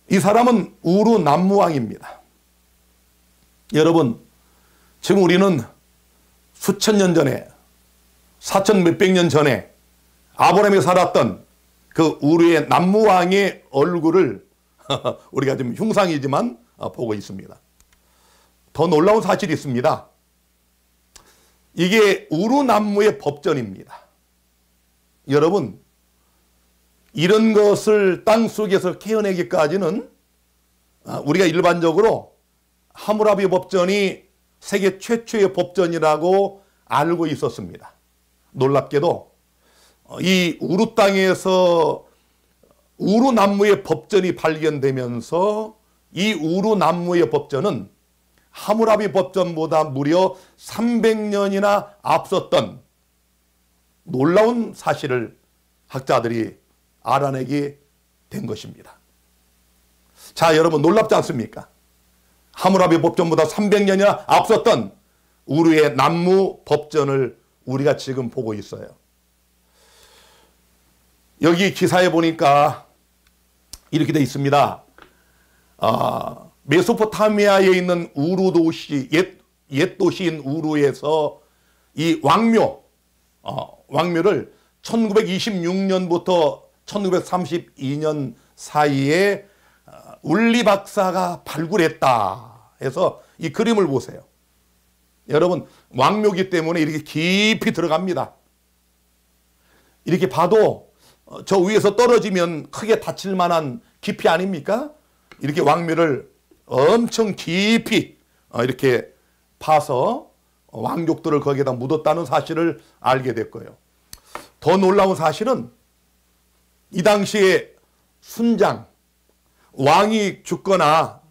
이 사람은 우루 남무왕입니다. 여러분, 지금 우리는 수천 년 전에, 4천 몇백 년 전에 아브라함이 살았던 그 우루의 남무왕의 얼굴을 우리가 좀 흉상이지만 보고 있습니다. 더 놀라운 사실이 있습니다. 이게 우루남무의 법전입니다. 여러분, 이런 것을 땅속에서 캐어내기까지는 우리가 일반적으로 하무라비 법전이 세계 최초의 법전이라고 알고 있었습니다. 놀랍게도 이 우루 땅에서 우루남무의 법전이 발견되면서 이 우루남무의 법전은 하무라비 법전보다 무려 300년이나 앞섰던 놀라운 사실을 학자들이 알아내게 된 것입니다. 자, 여러분 놀랍지 않습니까? 하무라비 법전보다 300년이나 앞섰던 우루의 남무 법전을 우리가 지금 보고 있어요. 여기 기사에 보니까 이렇게 돼 있습니다. 메소포타미아에 있는 우루 도시, 옛 도시인 우루에서 이 왕묘를 1926년부터 1932년 사이에 울리 박사가 발굴했다 해서 이 그림을 보세요. 여러분, 왕묘기 때문에 이렇게 깊이 들어갑니다. 이렇게 봐도 저 위에서 떨어지면 크게 다칠 만한 깊이 아닙니까? 이렇게 왕묘를 엄청 깊이 이렇게 파서 왕족들을 거기에다 묻었다는 사실을 알게 됐고요. 더 놀라운 사실은 이 당시에 순장, 왕이 죽거나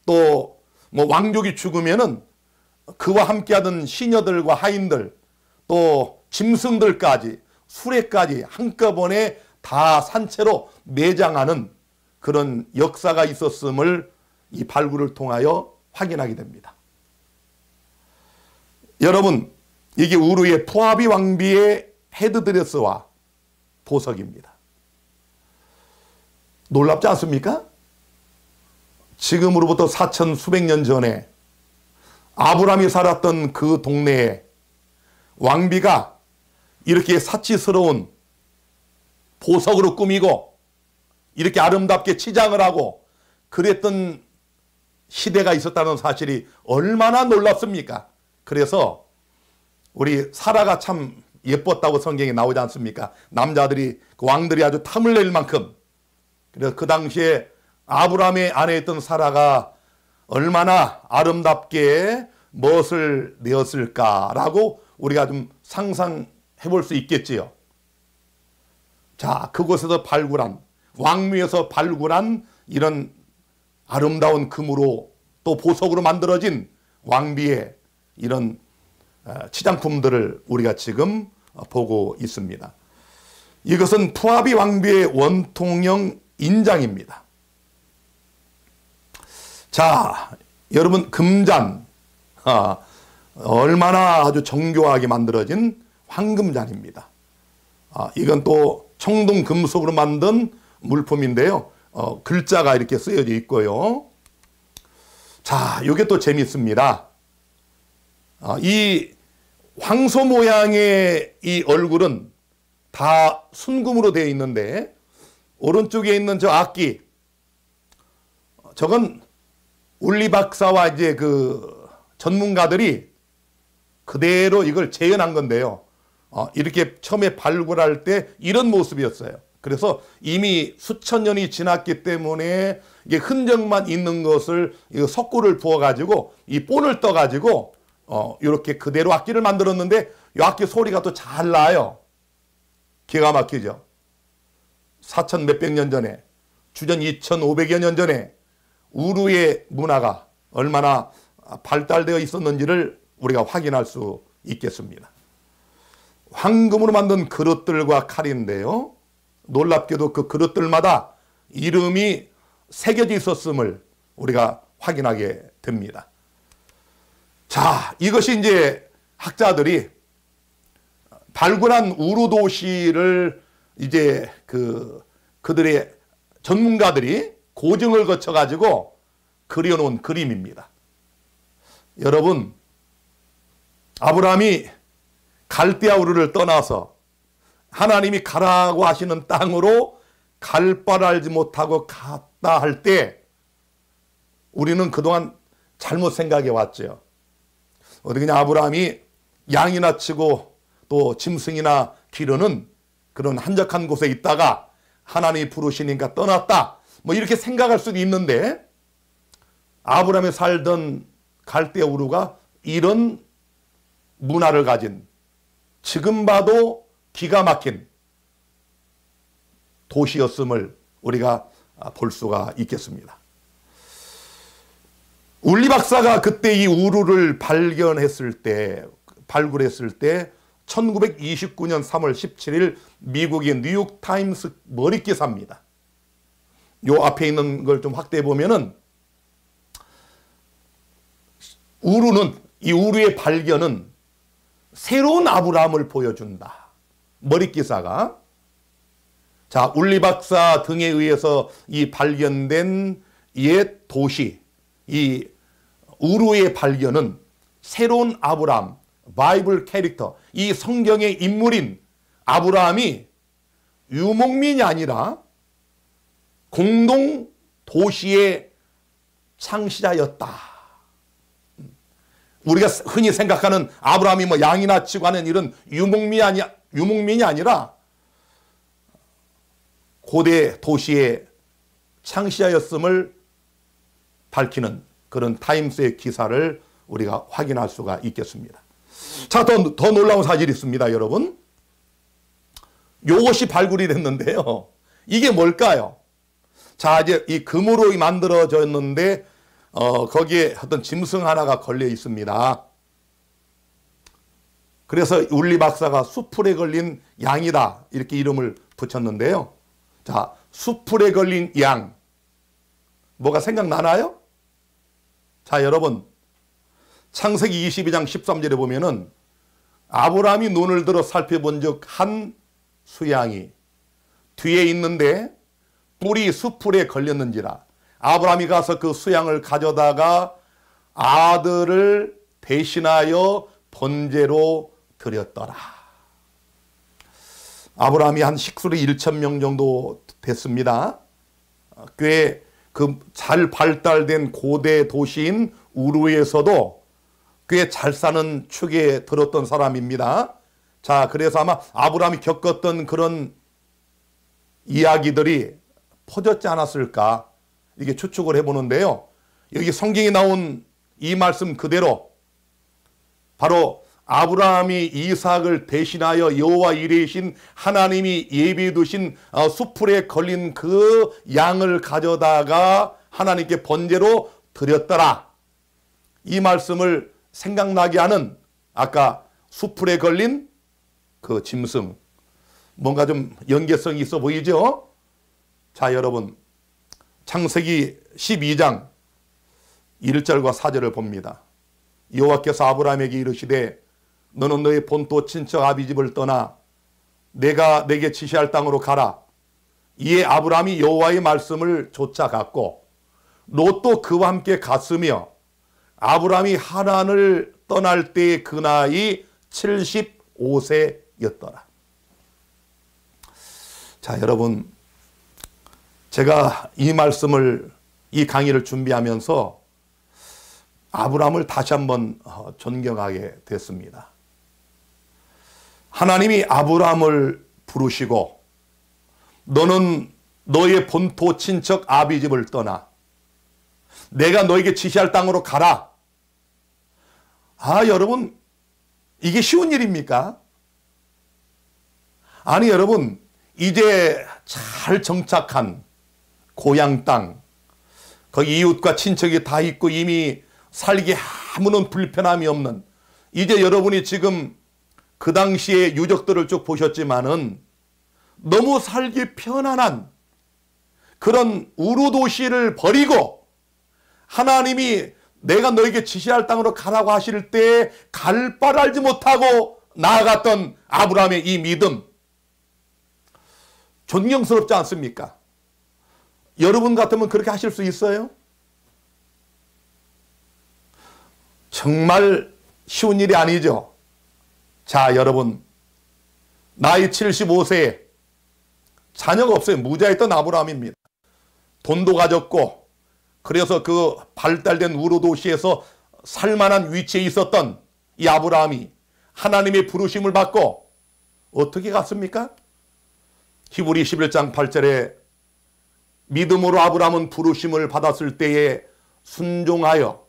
또 뭐 왕족이 죽으면은 그와 함께하던 시녀들과 하인들 또 짐승들까지 수레까지 한꺼번에 다 산채로 내장하는 그런 역사가 있었음을 이 발굴을 통하여 확인하게 됩니다. 여러분, 이게 우루의 푸아비 왕비의 헤드드레스와 보석입니다. 놀랍지 않습니까? 지금으로부터 4천 수백 년 전에 아브라함이 살았던 그 동네에 왕비가 이렇게 사치스러운 보석으로 꾸미고 이렇게 아름답게 치장을 하고 그랬던 시대가 있었다는 사실이 얼마나 놀랍습니까? 그래서 우리 사라가 참 예뻤다고 성경에 나오지 않습니까? 남자들이, 그 왕들이 아주 탐을 낼 만큼. 그래서 그 당시에 아브라함의 아내에 있던 사라가 얼마나 아름답게 무엇을 내었을까라고 우리가 좀 상상해 볼 수 있겠지요. 자, 그곳에서 발굴한, 왕묘에서 발굴한 이런 아름다운 금으로 또 보석으로 만들어진 왕비의 이런 치장품들을 우리가 지금 보고 있습니다. 이것은 푸아비 왕비의 원통형 인장입니다. 자, 여러분 금잔, 얼마나 아주 정교하게 만들어진 황금잔입니다. 이건 또 청동 금속으로 만든 물품인데요. 글자가 이렇게 쓰여져 있고요. 자, 이게 또 재밌습니다. 이 황소 모양의 이 얼굴은 다 순금으로 되어 있는데, 오른쪽에 있는 저 악기, 저건 울리 박사와 이제 그 전문가들이 그대로 이걸 재현한 건데요. 이렇게 처음에 발굴할 때 이런 모습이었어요. 그래서 이미 수천 년이 지났기 때문에 이게 흔적만 있는 것을 석고를 부어가지고 이 본을 떠가지고 이렇게 그대로 악기를 만들었는데, 이 악기 소리가 또 잘 나요. 기가 막히죠. 4천 몇백 년 전에, 주전 2,500여 년 전에 우루의 문화가 얼마나 발달되어 있었는지를 우리가 확인할 수 있겠습니다. 황금으로 만든 그릇들과 칼인데요, 놀랍게도 그 그릇들마다 이름이 새겨져 있었음을 우리가 확인하게 됩니다. 자, 이것이 이제 학자들이 발굴한 우루 도시를 이제 그들의 전문가들이 고증을 거쳐 가지고 그려놓은 그림입니다. 여러분, 아브라함이 갈대아 우르를 떠나서 하나님이 가라고 하시는 땅으로 갈 바를 알지 못하고 갔다 할 때, 우리는 그동안 잘못 생각해 왔죠. 어디 그냥 아브라함이 양이나 치고 또 짐승이나 기르는 그런 한적한 곳에 있다가 하나님이 부르시니까 떠났다, 뭐 이렇게 생각할 수도 있는데, 아브라함이 살던 갈대아 우르가 이런 문화를 가진, 지금 봐도 기가 막힌 도시였음을 우리가 볼 수가 있겠습니다. 울리 박사가 그때 이 우루를 발굴했을 때 1929년 3월 17일 미국의 뉴욕타임스 머릿기사입니다. 요 앞에 있는 걸 좀 확대해 보면은, 이 우루의 발견은 새로운 아브라함을 보여준다. 머릿기사가. 자, 울리 박사 등에 의해서 이 발견된 옛 도시, 이 우루의 발견은 새로운 아브라함, 바이블 캐릭터, 이 성경의 인물인 아브라함이 유목민이 아니라 공동 도시의 창시자였다. 우리가 흔히 생각하는 아브라함이 뭐 양이나 치고 하는 이런 유목민이 아니라 고대 도시의 창시자였음을 밝히는 그런 타임스의 기사를 우리가 확인할 수가 있겠습니다. 자, 더 놀라운 사실이 있습니다, 여러분. 요것이 발굴이 됐는데요. 이게 뭘까요? 자, 이제 이 금으로 만들어졌는데 거기에 어떤 짐승 하나가 걸려 있습니다. 그래서 울리 박사가 수풀에 걸린 양이다, 이렇게 이름을 붙였는데요. 자, 수풀에 걸린 양, 뭐가 생각나나요? 자, 여러분, 창세기 22장 13절에 보면은 아브라함이 눈을 들어 살펴본 적 한 수양이 뒤에 있는데 뿔이 수풀에 걸렸는지라. 아브라함이 가서 그 수양을 가져다가 아들을 대신하여 번제로 드렸더라. 아브라함이 한 식수리 1,000명 정도 됐습니다. 꽤 잘 발달된 고대 도시인 우루에서도 꽤 잘 사는 축에 들었던 사람입니다. 자, 그래서 아마 아브라함이 겪었던 그런 이야기들이 퍼졌지 않았을까, 이게 추측을 해보는데요. 여기 성경에 나온 이 말씀 그대로 바로 아브라함이 이삭을 대신하여 여호와 이레이신 하나님이 예비해 두신 수풀에 걸린 그 양을 가져다가 하나님께 번제로 드렸더라. 이 말씀을 생각나게 하는 아까 수풀에 걸린 그 짐승, 뭔가 좀 연계성이 있어 보이죠? 자, 여러분, 창세기 12장 1절과 4절을 봅니다. 여호와께서 아브라함에게 이르시되 너는 너의 본토 친척 아비집을 떠나 내가 내게 지시할 땅으로 가라. 이에 아브라함이 여호와의 말씀을 쫓아갔고 롯도 그와 함께 갔으며 아브라함이 하란을 떠날 때의 그 나이 75세였더라. 자, 여러분, 제가 이 말씀을, 이 강의를 준비하면서 아브라함을 다시 한번 존경하게 됐습니다. 하나님이 아브라함을 부르시고 너는 너의 본토 친척 아비집을 떠나 내가 너에게 지시할 땅으로 가라. 아, 여러분, 이게 쉬운 일입니까? 아니, 여러분, 이제 잘 정착한 고향 땅, 거기 이웃과 친척이 다 있고 이미 살기 아무런 불편함이 없는, 이제 여러분이 지금 그 당시의 유적들을 쭉 보셨지만은 너무 살기 편안한 그런 우루 도시를 버리고 하나님이 내가 너에게 지시할 땅으로 가라고 하실 때 갈 바를 알지 못하고 나아갔던 아브라함의 이 믿음, 존경스럽지 않습니까? 여러분 같으면 그렇게 하실 수 있어요? 정말 쉬운 일이 아니죠. 자, 여러분, 나이 75세에 자녀가 없어요. 무자였던 아브라함입니다. 돈도 가졌고 그래서 그 발달된 우루 도시에서 살만한 위치에 있었던 이 아브라함이 하나님의 부르심을 받고 어떻게 갔습니까? 히브리 11장 8절에 믿음으로 아브라함은 부르심을 받았을 때에 순종하여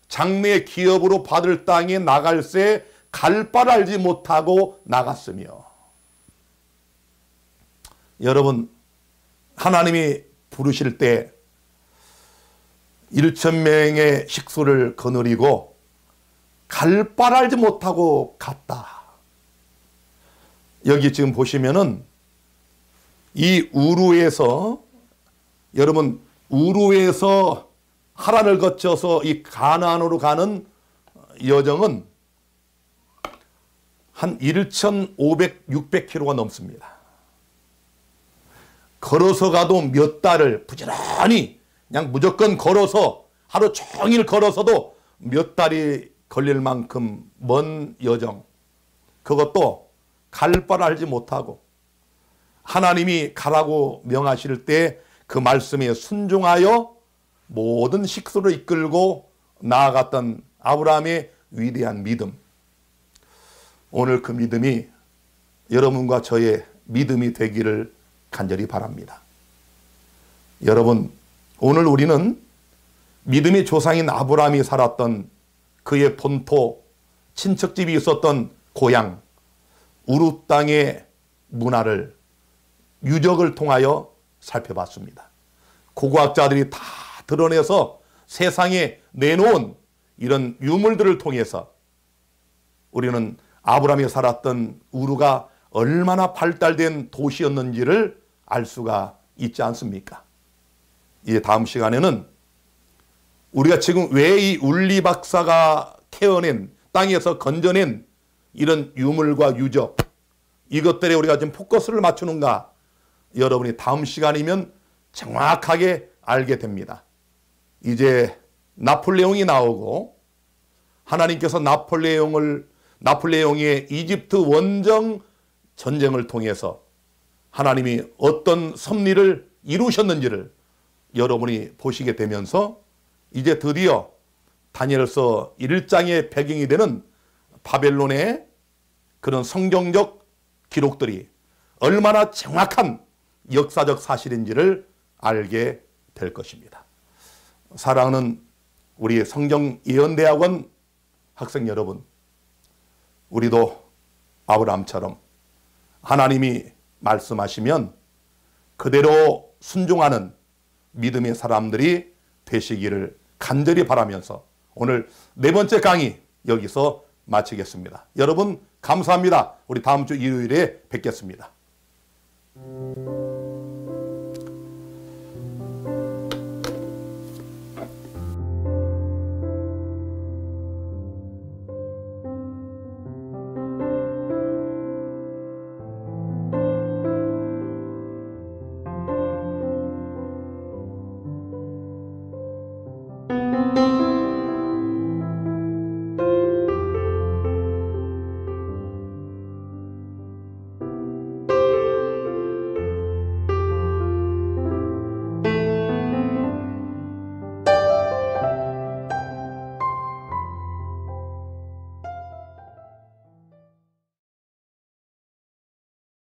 장래의 기업으로 받을 땅에 나갈새 갈 바를 알지 못하고 나갔으며. 여러분, 하나님이 부르실 때 1,000명의 식수를 거느리고 갈 바를 알지 못하고 갔다. 여기 지금 보시면은 이 우루에서, 여러분, 우루에서 하란을 거쳐서 이 가나안으로 가는 여정은 한 1,500, 600km가 넘습니다. 걸어서 가도 몇 달을 부지런히 그냥 무조건 걸어서 하루 종일 걸어서도 몇 달이 걸릴 만큼 먼 여정, 그것도 갈 바를 알지 못하고 하나님이 가라고 명하실 때 그 말씀에 순종하여 모든 식수를 이끌고 나아갔던 아브라함의 위대한 믿음. 오늘 그 믿음이 여러분과 저의 믿음이 되기를 간절히 바랍니다. 여러분, 오늘 우리는 믿음의 조상인 아브라함이 살았던 그의 본토, 친척집이 있었던 고향 우루 땅의 문화를, 유적을 통하여 살펴봤습니다. 고고학자들이 다 드러내서 세상에 내놓은 이런 유물들을 통해서 우리는 아브라함이 살았던 우루가 얼마나 발달된 도시였는지를 알 수가 있지 않습니까? 이제 다음 시간에는 우리가 지금 왜 이 울리 박사가 태어낸, 땅에서 건져낸 이런 유물과 유적, 이것들에 우리가 지금 포커스를 맞추는가, 여러분이 다음 시간이면 정확하게 알게 됩니다. 이제 나폴레옹이 나오고 하나님께서 나폴레옹의 이집트 원정 전쟁을 통해서 하나님이 어떤 섭리를 이루셨는지를 여러분이 보시게 되면서 이제 드디어 다니엘서 1장의 배경이 되는 바벨론의 그런 성경적 기록들이 얼마나 정확한 역사적 사실인지를 알게 될 것입니다. 사랑하는 우리 성경예언대학원 학생 여러분, 우리도 아브라함처럼 하나님이 말씀하시면 그대로 순종하는 믿음의 사람들이 되시기를 간절히 바라면서 오늘 네 번째 강의 여기서 마치겠습니다. 여러분 감사합니다. 우리 다음 주 일요일에 뵙겠습니다.